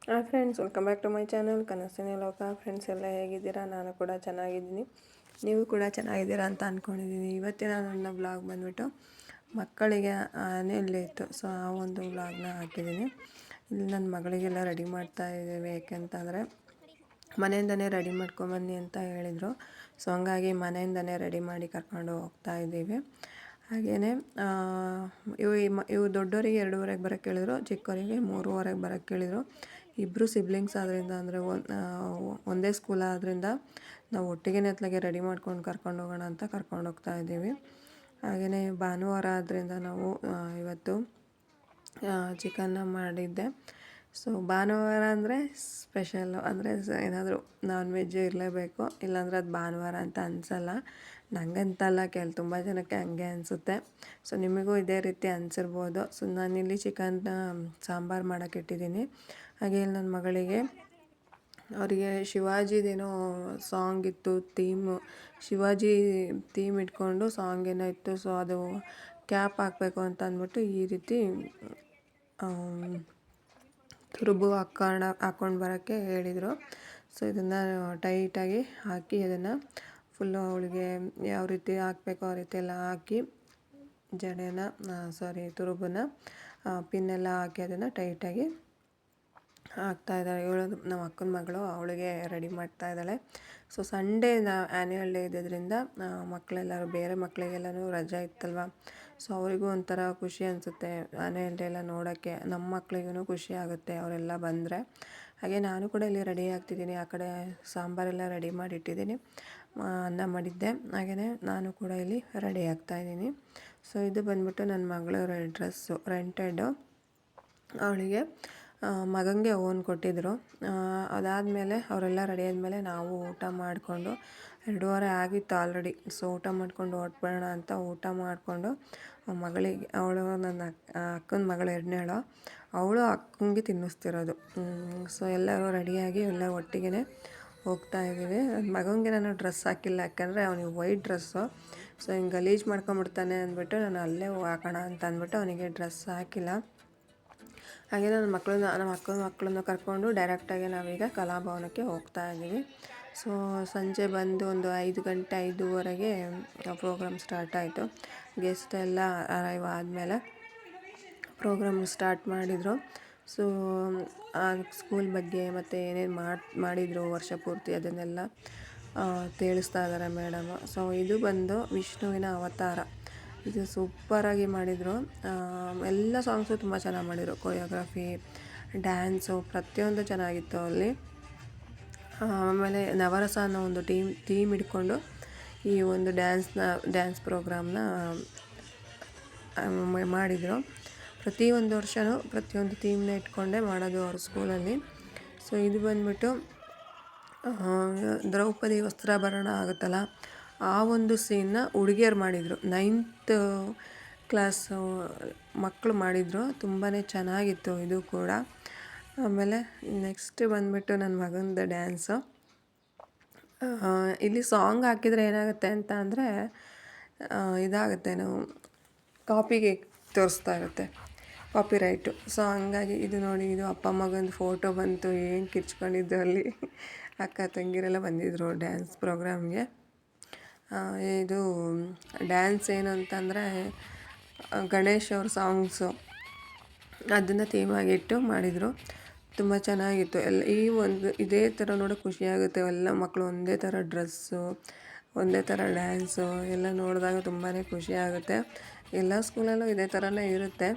Hi friends, welcome back to my channel ಕನಸಿನ ಲೋಕ. Friends ಎಲ್ಲ ಹೇಗಿದ್ದೀರಾ? ನಾನು ಕೂಡ ಚೆನ್ನಾಗಿದ್ದೀನಿ, ನೀವು ಕೂಡ ಚೆನ್ನಾಗಿದ್ದೀರಾ ಅಂತ ಅಂದ್ಕೊಂಡಿದ್ದೀನಿ. ಇವತ್ತಿನ ನನ್ನ ಬ್ಲಾಗ್ ಬಂದುಬಿಟ್ಟು ಮಕ್ಕಳಿಗೆ ಆನೆಯಲ್ಲಿ ಇತ್ತು, ಸೊ ಆ ಒಂದು ಬ್ಲಾಗ್ನ ಹಾಕಿದ್ದೀನಿ. ಇಲ್ಲಿ ನನ್ನ ಮಗಳಿಗೆಲ್ಲ ರೆಡಿ ಮಾಡ್ತಾ ಇದ್ದೀವಿ, ಯಾಕೆಂತಂದರೆ ಮನೆಯಿಂದನೇ ರೆಡಿ ಮಾಡ್ಕೊಂಬನ್ನಿ ಅಂತ ಹೇಳಿದರು. ಸೊ ಹಂಗಾಗಿ ಮನೆಯಿಂದನೇ ರೆಡಿ ಮಾಡಿ ಕರ್ಕೊಂಡು ಹೋಗ್ತಾ ಇದ್ದೀವಿ. ಹಾಗೆಯೇ ಇವು ದೊಡ್ಡವರಿಗೆ 2:30 ಬರೋಕ್ಕೆ ಹೇಳಿದರು, ಚಿಕ್ಕವರಿಗೆ 3:15 ಬರೋಕ್ಕೆ ಹೇಳಿದರು. ಇಬ್ಬರು ಸಿಬ್ಲಿಂಗ್ಸ್ ಆದ್ದರಿಂದ, ಅಂದರೆ ಒಂದೇ ಸ್ಕೂಲ್ ಆದ್ದರಿಂದ ನಾವು ಒಟ್ಟಿಗೆ ಅತ್ಲಾಗೆ ರೆಡಿ ಮಾಡ್ಕೊಂಡು ಕರ್ಕೊಂಡು ಹೋಗೋಣ ಅಂತ ಕರ್ಕೊಂಡು ಹೋಗ್ತಾ ಇದ್ದೀವಿ. ಹಾಗೆಯೇ ಭಾನುವಾರ ಆದ್ದರಿಂದ ನಾವು ಇವತ್ತು ಚಿಕನ್ನ ಮಾಡಿದ್ದೆ. ಸೊ ಭಾನುವಾರ ಅಂದರೆ ಸ್ಪೆಷಲ್ಲು, ಅಂದರೆ ಏನಾದರೂ ನಾನ್ ವೆಜ್ ಇರಲೇಬೇಕು, ಇಲ್ಲಾಂದರೆ ಅದು ಭಾನುವಾರ ಅಂತ ಅನಿಸಲ್ಲ. ನನಗಂತಲ್ಲ, ತುಂಬ ಜನಕ್ಕೆ ಹಂಗೆ ಅನಿಸುತ್ತೆ. ಸೊ ನಿಮಗೂ ಇದೇ ರೀತಿ ಅನಿಸಿರ್ಬೋದು. ಸೊ ನಾನಿಲ್ಲಿ ಚಿಕನ್ನ ಸಾಂಬಾರು ಮಾಡೋಕ್ಕೆ ಇಟ್ಟಿದ್ದೀನಿ. ಹಾಗೆ ಇಲ್ಲಿ ನನ್ನ ಮಗಳಿಗೆ ಅವರಿಗೆ ಶಿವಾಜಿದೇನೋ ಸಾಂಗ್ ಇತ್ತು, ಶಿವಾಜಿ ಥೀಮ್ ಇಟ್ಕೊಂಡು ಸಾಂಗ್ ಏನೋ ಇತ್ತು. ಸೊ ಅದು ಕ್ಯಾಪ್ ಹಾಕಬೇಕು ಅಂತ ಅಂದ್ಬಿಟ್ಟು ಈ ರೀತಿ ತುರುಬು ಹಾಕ್ಕೊಂಡು ಬರೋಕ್ಕೆ ಹೇಳಿದರು. ಸೊ ಇದನ್ನು ಟೈಟಾಗಿ ಹಾಕಿ ಅದನ್ನು ಫುಲ್ಲು ಅವಳಿಗೆ ಯಾವ ರೀತಿ ಹಾಕಬೇಕು ಆ ರೀತಿ ಎಲ್ಲ ಹಾಕಿ ತುರುಬನ್ನ ಪಿನ್ನೆಲ್ಲ ಹಾಕಿ ಅದನ್ನು ಟೈಟಾಗಿ ಹಾಕ್ತಾಯಿದ್ದಾಳೆ. ನಮ್ಮ ಅಕ್ಕನ ಮಗಳು, ಅವಳಿಗೆ ರೆಡಿ ಮಾಡ್ತಾ ಇದ್ದಾಳೆ. ಸೊ ಸಂಡೇ ಆ್ಯನ್ಯುವಲ್ ಡೇ ಇದ್ದಿದ್ದರಿಂದ ಮಕ್ಕಳೆಲ್ಲರೂ, ಬೇರೆ ಮಕ್ಕಳಿಗೆಲ್ಲನೂ ರಜೆ ಇತ್ತಲ್ವ, ಸೊ ಅವರಿಗೂ ಒಂಥರ ಖುಷಿ ಅನಿಸುತ್ತೆ ಆ್ಯನ್ಯುವಲ್ ಡೇ ಎಲ್ಲ ನೋಡೋಕ್ಕೆ. ನಮ್ಮ ಮಕ್ಕಳಿಗೂ ಖುಷಿ ಆಗುತ್ತೆ ಅವರೆಲ್ಲ ಬಂದರೆ. ಹಾಗೆ ನಾನು ಕೂಡ ಇಲ್ಲಿ ರೆಡಿ ಆಗ್ತಿದ್ದೀನಿ. ಆ ಕಡೆ ಸಾಂಬಾರೆಲ್ಲ ರೆಡಿ ಮಾಡಿಟ್ಟಿದ್ದೀನಿ, ಅನ್ನ ಮಾಡಿದ್ದೆ. ಹಾಗೆಯೇ ನಾನು ಕೂಡ ಇಲ್ಲಿ ರೆಡಿ ಆಗ್ತಾಯಿದ್ದೀನಿ. ಸೊ ಇದು ಬಂದ್ಬಿಟ್ಟು ನನ್ನ ಮಗಳ ಡ್ರೆಸ್ಸು, ರೆಂಟೆಡು. ಅವಳಿಗೆ ಮಗನಿಗೆ ಓನ್ ಕೊಟ್ಟಿದ್ದರು. ಅದಾದಮೇಲೆ ಅವರೆಲ್ಲ ರೆಡಿ ಆದಮೇಲೆ ನಾವು ಊಟ ಮಾಡಿಕೊಂಡು 2:30 ಆಗಿತ್ತು ಆಲ್ರೆಡಿ. ಸೊ ಊಟ ಮಾಡ್ಕೊಂಡು ಹೊರಟ್ಬಿಡೋಣ ಅಂತ ಊಟ ಮಾಡಿಕೊಂಡು ಮಗಳಿಗೆ, ಅವಳು ನನ್ನ ಅಕ್ಕನ ಮಗಳು ಎರಡನೇಳು, ಅವಳು ಅಕ್ಕನಿಗೆ ತಿನ್ನಿಸ್ತಿರೋದು. ಸೊ ಎಲ್ಲರೂ ರೆಡಿಯಾಗಿ ಎಲ್ಲ ಒಟ್ಟಿಗೆ ಹೋಗ್ತಾ ಇದ್ದೀವಿ. ಮಗನಿಗೆ ನಾನು ಡ್ರೆಸ್ ಹಾಕಿಲ್ಲ, ಯಾಕಂದರೆ ಅವನಿಗೆ ವೈಟ್ ಡ್ರೆಸ್ಸು. ಸೊ ಹಿಂಗೆ ಗಲೀಜು ಮಾಡ್ಕೊಂಬಿಡ್ತಾನೆ ಅಂದ್ಬಿಟ್ಟು ನಾನು ಅಲ್ಲೇ ಹಾಕೋಣ ಅಂತ ಅಂದ್ಬಿಟ್ಟು ಅವನಿಗೆ ಡ್ರೆಸ್ ಹಾಕಿಲ್ಲ. ಹಾಗೆ ನಮ್ಮ ಅಕ್ಕನ ಮಕ್ಕಳನ್ನು ಕರ್ಕೊಂಡು ಡೈರೆಕ್ಟಾಗಿ ನಾವೀಗ ಕಲಾಭವನಕ್ಕೆ ಹೋಗ್ತಾ ಇದ್ದೀವಿ. ಸೊ ಸಂಜೆ ಬಂದು ಒಂದು 5 ಗಂಟೆ 5:30ಗೆ ಪ್ರೋಗ್ರಾಮ್ ಸ್ಟಾರ್ಟ್ ಆಯಿತು. ಗೆಸ್ಟ್ ಎಲ್ಲ ಅರೈವ್ ಆದಮೇಲೆ ಪ್ರೋಗ್ರಾಮ್ ಸ್ಟಾರ್ಟ್ ಮಾಡಿದರು. ಸೊ ಸ್ಕೂಲ್ ಬಗ್ಗೆ ಮತ್ತು ಏನೇನು ಮಾಡಿದರು ವರ್ಷ ಪೂರ್ತಿ ಅದನ್ನೆಲ್ಲ ತಿಳಿಸ್ತಾ ಇದ್ದಾರೆ ಮೇಡಮು. ಸೊ ಇದು ಬಂದು ವಿಷ್ಣುವಿನ ಅವತಾರ. ಇದು ಸೂಪರಾಗಿ ಮಾಡಿದರು. ಎಲ್ಲ ಸಾಂಗ್ಸು ತುಂಬ ಚೆನ್ನಾಗಿ ಮಾಡಿದರು. ಕೊರಿಯೋಗ್ರಫಿ, ಡ್ಯಾನ್ಸು ಪ್ರತಿಯೊಂದು ಚೆನ್ನಾಗಿತ್ತು ಅಲ್ಲಿ. ಆಮೇಲೆ ನವರಸ ಅನ್ನೋ ಒಂದು ಥೀಮ್ ಇಟ್ಕೊಂಡು ಈ ಒಂದು ಡ್ಯಾನ್ಸ್ ಪ್ರೋಗ್ರಾಮ್ನ ಮಾಡಿದರು. ಪ್ರತಿಯೊಂದು ವರ್ಷವೂ ಪ್ರತಿಯೊಂದು ಥೀಮ್ನ ಇಟ್ಕೊಂಡೇ ಮಾಡೋದು ಅವ್ರ ಸ್ಕೂಲಲ್ಲಿ. ಸೊ ಇದು ಬಂದ್ಬಿಟ್ಟು ದ್ರೌಪದಿ ವಸ್ತ್ರಾಭರಣ ಆಗುತ್ತಲ್ಲ, ಆ ಒಂದು ಸೀನ್ನ ಹುಡುಗಿಯರು ಮಾಡಿದರು. 9th ಕ್ಲಾಸು ಮಕ್ಕಳು ಮಾಡಿದರು. ತುಂಬಾ ಚೆನ್ನಾಗಿತ್ತು ಇದು ಕೂಡ. ಆಮೇಲೆ ನೆಕ್ಸ್ಟ್ ಬಂದ್ಬಿಟ್ಟು ನನ್ನ ಮಗನದು ಡ್ಯಾನ್ಸು. ಇಲ್ಲಿ ಸಾಂಗ್ ಹಾಕಿದರೆ ಏನಾಗುತ್ತೆ ಅಂತ ಅಂದರೆ ಇದಾಗುತ್ತೆ, ನಾವು ಕಾಪಿಗೆ ತೋರಿಸ್ತಾ ಇರುತ್ತೆ, ಕಾಪಿರೈಟು. ಸೊ ಹಂಗಾಗಿ ಇದು ನೋಡಿ, ಇದು ಅಪ್ಪ ಮಗನ ಫೋಟೋ ಬಂತು, ಏನು ಕಿರ್ಚ್ಕೊಂಡಿದ್ದು ಅಲ್ಲಿ. ಅಕ್ಕ ತಂಗಿರೆಲ್ಲ ಬಂದಿದ್ದರು ಡ್ಯಾನ್ಸ್ ಪ್ರೋಗ್ರಾಮ್ಗೆ. ಇದು ಡ್ಯಾನ್ಸ್ ಏನು ಅಂತಂದರೆ ಗಣೇಶ್ ಅವ್ರ ಸಾಂಗ್ಸು, ಅದನ್ನು ಥೀಮಾಗಿಟ್ಟು ಮಾಡಿದರು. ತುಂಬ ಚೆನ್ನಾಗಿತ್ತು. ಇದೇ ಥರ ನೋಡೋಕೆ ಖುಷಿಯಾಗುತ್ತೆ. ಎಲ್ಲ ಮಕ್ಕಳು ಒಂದೇ ಥರ ಡ್ರೆಸ್ಸು, ಒಂದೇ ಥರ ಡ್ಯಾನ್ಸು ಎಲ್ಲ ನೋಡಿದಾಗ ತುಂಬಾ ಖುಷಿಯಾಗುತ್ತೆ. ಎಲ್ಲ ಸ್ಕೂಲಲ್ಲೂ ಇದೇ ಥರನೇ ಇರುತ್ತೆ.